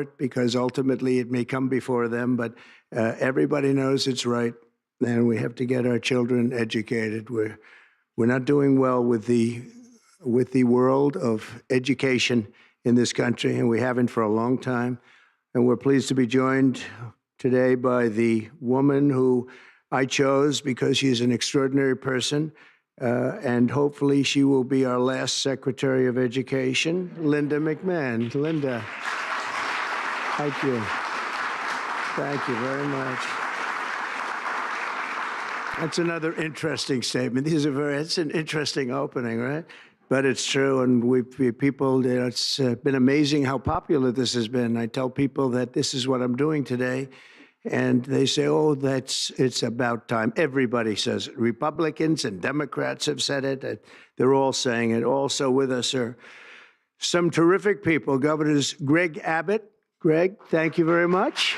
because ultimately it may come before them, but everybody knows it's right, and we have to get our children educated. We're not doing well with the world of education in this country, and we haven't for a long time. And we're pleased to be joined today by the woman who I chose because she's an extraordinary person, and hopefully she will be our last Secretary of Education, Linda McMahon. Linda. Thank you. Thank you very much. That's another interesting statement. It's an interesting opening, right? But it's true, and it's been amazing how popular this has been. I tell people that this is what I'm doing today, and they say, oh, it's about time. Everybody says it. Republicans and Democrats have said it. They're all saying it. Also with us are some terrific people. Governors Greg Abbott. Greg, thank you very much.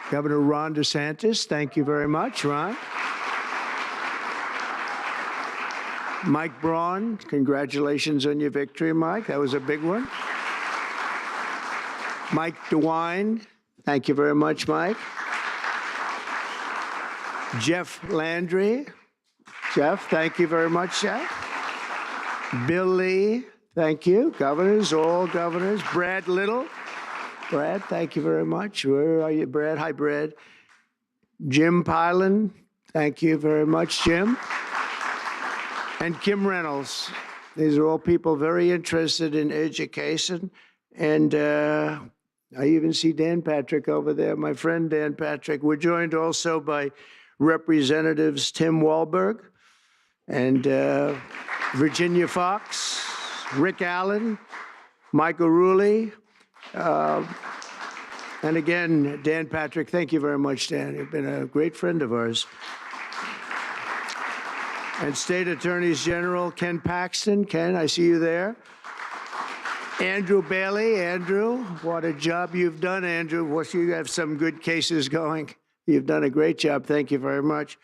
Governor Ron DeSantis, thank you very much, Ron. Mike Braun, congratulations on your victory, Mike. That was a big one. Mike DeWine, thank you very much, Mike. Jeff Landry. Jeff, thank you very much, Jeff. Bill Lee. Thank you. Governors, all governors. Brad Little. Brad, thank you very much. Where are you, Brad? Hi, Brad. Jim Pilan. Thank you very much, Jim. And Kim Reynolds. These are all people very interested in education. And I even see Dan Patrick over there, my friend Dan Patrick. We're joined also by Representatives Tim Walberg and Virginia Fox. Rick Allen, Michael Rulli, and again, Dan Patrick. Thank you very much, Dan. You've been a great friend of ours. And State Attorneys General Ken Paxton. Ken, I see you there. Andrew Bailey. Andrew, what a job you've done, Andrew. You have some good cases going. You've done a great job. Thank you very much.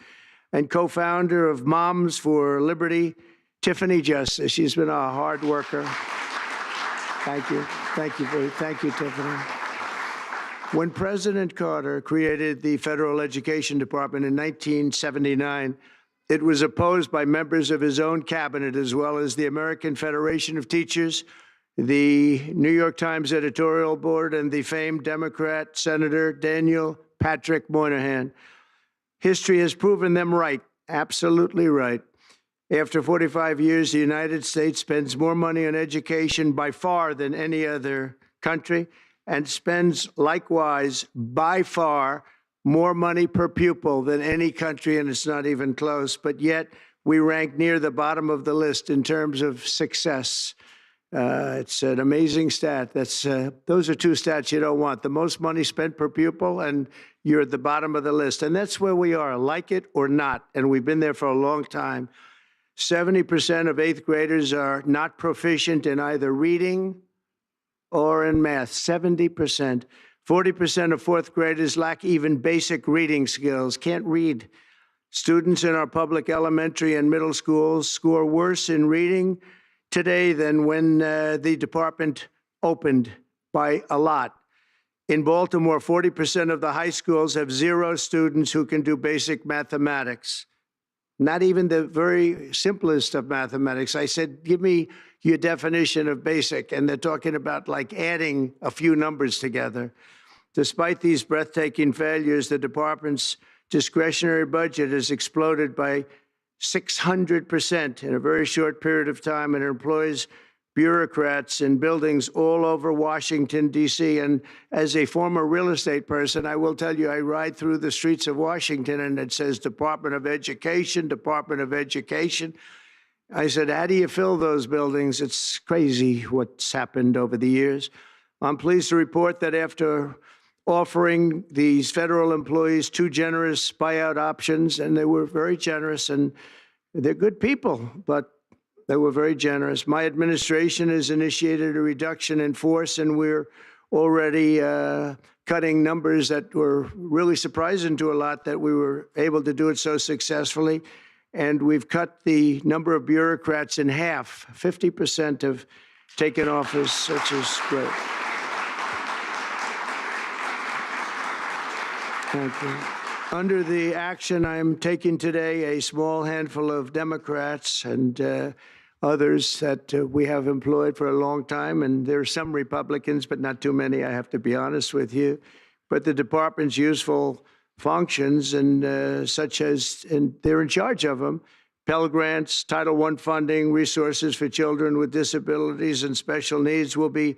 And co-founder of Moms for Liberty, Tiffany Justice. She's been a hard worker. Thank you. Thank you, Tiffany. When President Carter created the Federal Education Department in 1979, it was opposed by members of his own cabinet, as well as the American Federation of Teachers, the New York Times editorial board, and the famed Democrat Senator Daniel Patrick Moynihan. History has proven them right, absolutely right. After 45 years, the United States spends more money on education by far than any other country, and spends likewise by far more money per pupil than any country, and it's not even close. But yet we rank near the bottom of the list in terms of success. It's an amazing stat. Those are two stats you don't want. The most money spent per pupil, and you're at the bottom of the list. And that's where we are, like it or not. And we've been there for a long time. 70% of eighth graders are not proficient in either reading or in math. 70%. 40% of fourth graders lack even basic reading skills, can't read. Students in our public elementary and middle schools score worse in reading today than when the department opened by a lot. In Baltimore, 40% of the high schools have 0 students who can do basic mathematics. Not even the very simplest of mathematics. I said, give me your definition of basic. And they're talking about like adding a few numbers together. Despite these breathtaking failures, the department's discretionary budget has exploded by 600% in a very short period of time, and it employs bureaucrats in buildings all over Washington, D.C. And as a former real estate person, I will tell you, I ride through the streets of Washington and it says Department of Education, Department of Education. I said, how do you fill those buildings? It's crazy what's happened over the years. I'm pleased to report that after offering these federal employees 2 generous buyout options, and they were very generous, and they're good people, but they were very generous. My administration has initiated a reduction in force, and we're already cutting numbers that were really surprising to a lot that we were able to do it so successfully. And we've cut the number of bureaucrats in half. 50% of taken office, which is great. Thank you. Under the action I'm taking today, a small handful of Democrats and others that we have employed for a long time, and there are some Republicans, but not too many, I have to be honest with you. But the department's useful functions and such as, and they're in charge of them, Pell Grants, Title I funding, resources for children with disabilities and special needs will be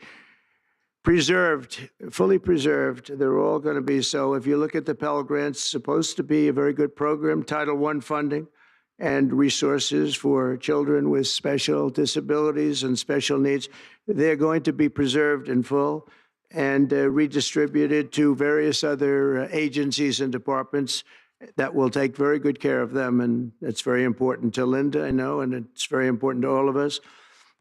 preserved, fully preserved. They're all going to be so. If you look at the Pell Grants, it's supposed to be a very good program, Title I funding and resources for children with special disabilities and special needs. They're going to be preserved in full and redistributed to various other agencies and departments that will take very good care of them. And it's very important to Linda, I know, and it's very important to all of us.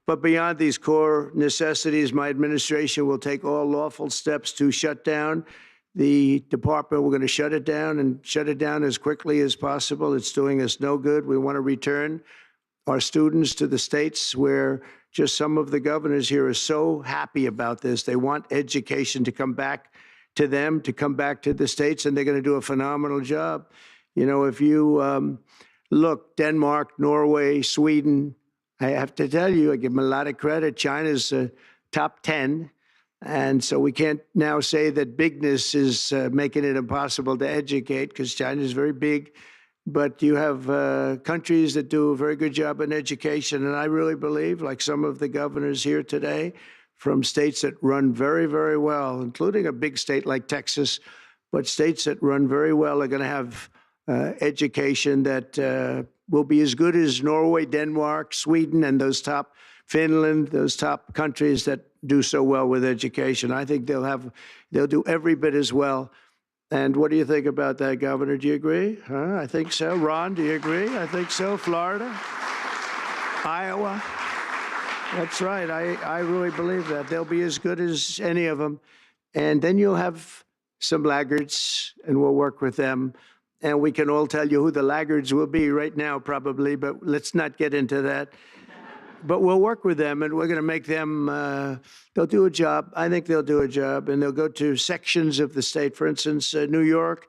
But beyond these core necessities, my administration will take all lawful steps to shut down the department. We're going to shut it down and shut it down as quickly as possible. It's doing us no good. We want to return our students to the states where just some of the governors here are so happy about this. They want education to come back to them, to come back to the states, and they're going to do a phenomenal job. You know, if you look, Denmark, Norway, Sweden, I have to tell you, I give them a lot of credit. China's top 10. And so we can't now say that bigness is making it impossible to educate because China is very big. But you have countries that do a very good job in education. And I really believe, like some of the governors here today, from states that run very, very well, including a big state like Texas, but states that run very well are going to have education that will be as good as Norway, Denmark, Sweden, and those top, Finland, those top countries that do so well with education. I think they'll do every bit as well. And what do you think about that, Governor? Do you agree? I think so. Ron, do you agree? I think so. Florida? Iowa? That's right. I really believe that. They'll be as good as any of them. And then you'll have some laggards, and we'll work with them. And we can all tell you who the laggards will be right now, probably, but let's not get into that. But we'll work with them, and we're going to make them, they'll do a job. I think they'll do a job, and they'll go to sections of the state. For instance, New York,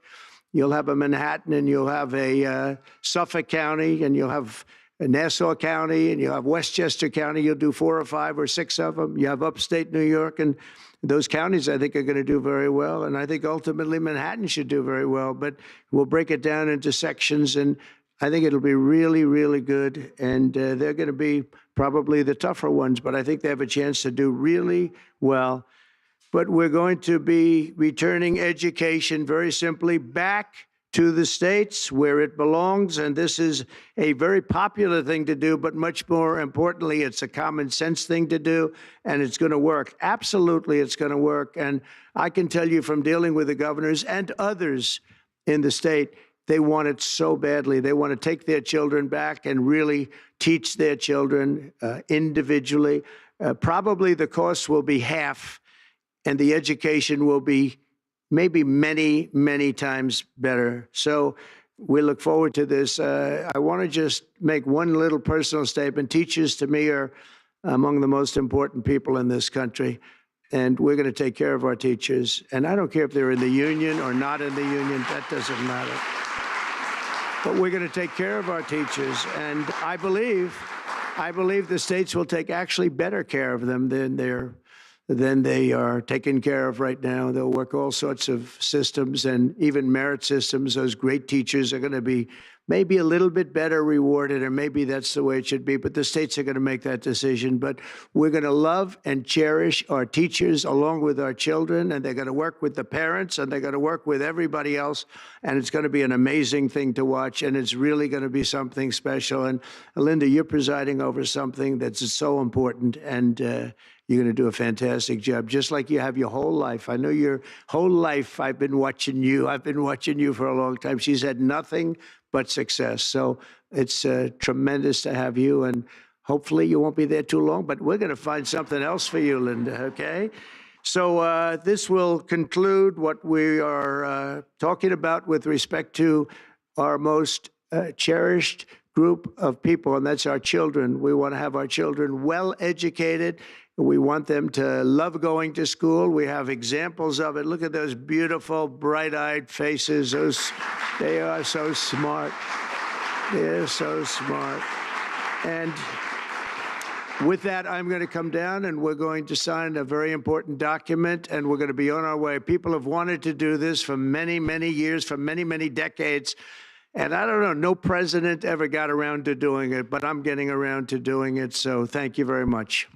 you'll have a Manhattan, and you'll have a Suffolk County, and you'll have a Nassau County, and you'll have Westchester County. You'll do 4 or 5 or 6 of them. You have upstate New York, and those counties, I think, are going to do very well. And I think ultimately Manhattan should do very well. But we'll break it down into sections, and I think it'll be really, really good. And they're going to be probably the tougher ones, but I think they have a chance to do really well. But we're going to be returning education very simply back to the states where it belongs. And this is a very popular thing to do, but much more importantly, it's a common sense thing to do, and it's going to work. Absolutely, it's going to work. And I can tell you from dealing with the governors and others in the state, they want it so badly. They want to take their children back and really teach their children individually. Probably the cost will be half, and the education will be maybe many, many times better. So we look forward to this. I want to just make one little personal statement. Teachers, to me, are among the most important people in this country, and we're going to take care of our teachers. And I don't care if they're in the union or not in the union. That doesn't matter. But we're going to take care of our teachers, and I believe the states will take actually better care of them than they are taken care of right now. They'll work all sorts of systems and even merit systems. Those great teachers are going to be maybe a little bit better rewarded, or maybe that's the way it should be, but the states are going to make that decision. But we're going to love and cherish our teachers along with our children, and they're going to work with the parents, and they're going to work with everybody else, and it's going to be an amazing thing to watch, and it's really going to be something special. And Linda, you're presiding over something that's so important, and you're going to do a fantastic job, just like you have your whole life. I know your whole life I've been watching you. I've been watching you for a long time. She's had nothing but success. So it's tremendous to have you, and hopefully you won't be there too long, but we're going to find something else for you, Linda, okay? So this will conclude what we are talking about with respect to our most cherished group of people, and that's our children. We want to have our children well educated We want them to love going to school. We have examples of it. Look at those beautiful, bright-eyed faces. They are so smart. They're so smart. And with that, I'm going to come down and we're going to sign a very important document and we're going to be on our way. People have wanted to do this for many, many years, for many, many decades. And I don't know, no president ever got around to doing it, but I'm getting around to doing it. So thank you very much.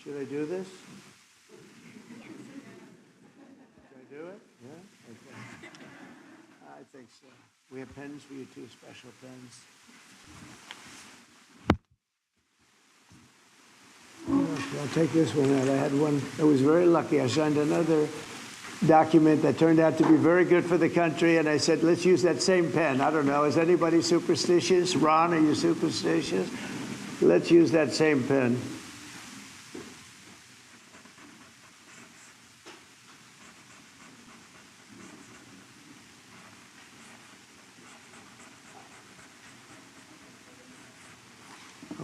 Should I do this? Should I do it? Yeah? Okay. I think so. We have pens for you too, special pens. I'll take this one out. I had one that was very lucky. I signed another document that turned out to be very good for the country, and I said, let's use that same pen. I don't know. Is anybody superstitious? Ron, are you superstitious? Let's use that same pen.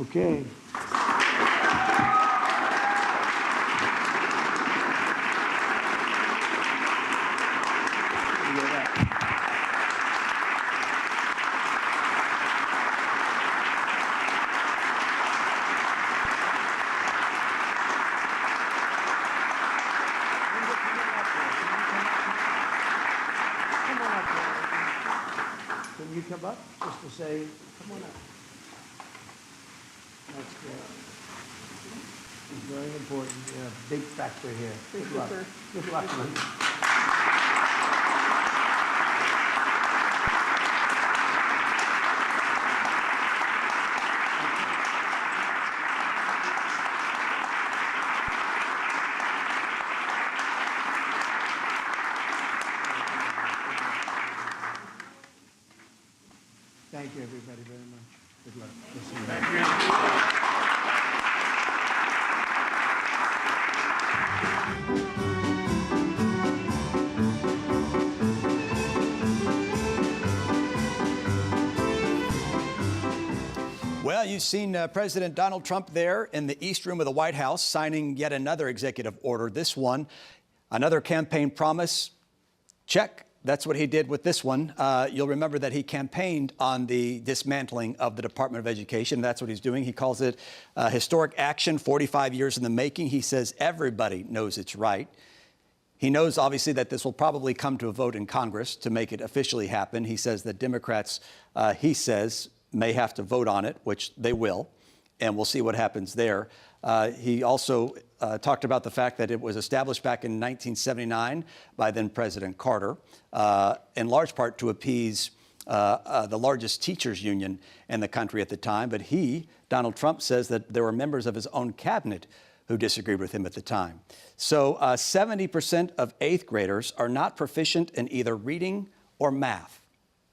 Okay. Can you come up just to say, come on up? That's good. It's very important. Yeah, big factor here. Good luck. Good luck, man. Thank you, everybody, very much. Good luck. Thank you. Well, you've seen President Donald Trump there in the East Room of the White House signing yet another executive order. This one, another campaign promise. Check. That's what he did with this one. You'll remember that he campaigned on the dismantling of the Department of Education. That's what he's doing. He calls it historic action, 45 years in the making. He says everybody knows it's right. He knows, obviously, that this will probably come to a vote in Congress to make it officially happen. He says that Democrats, he says, may have to vote on it, which they will, and we'll see what happens there. He also talked about the fact that it was established back in 1979 by then President Carter, in large part to appease the largest teachers union in the country at the time. But he, Donald Trump, says that there were members of his own cabinet who disagreed with him at the time. So 70% of eighth graders are not proficient in either reading or math.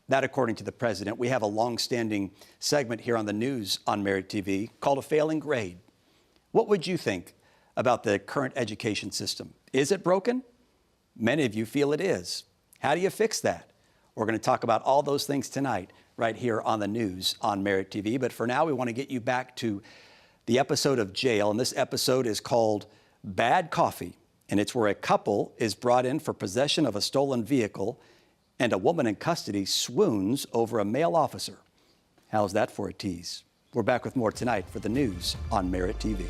That, according to the president. We have a long-standing segment here on the news on Merit TV called A Failing Grade. What would you think about the current education system? Is it broken? Many of you feel it is. How do you fix that? We're going to talk about all those things tonight right here on the news on Merit TV. But for now, we want to get you back to the episode of Jail. And this episode is called Bad Coffee. And it's where a couple is brought in for possession of a stolen vehicle and a woman in custody swoons over a male officer. How's that for a tease? We're back with more tonight for the news on Merit TV.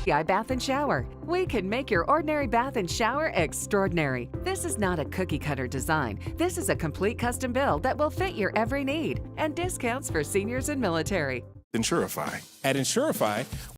Bath and Shower. We can make your ordinary bath and shower extraordinary. This is not a cookie cutter design. This is a complete custom build that will fit your every need, and discounts for seniors and military. Insurify. At Insurify,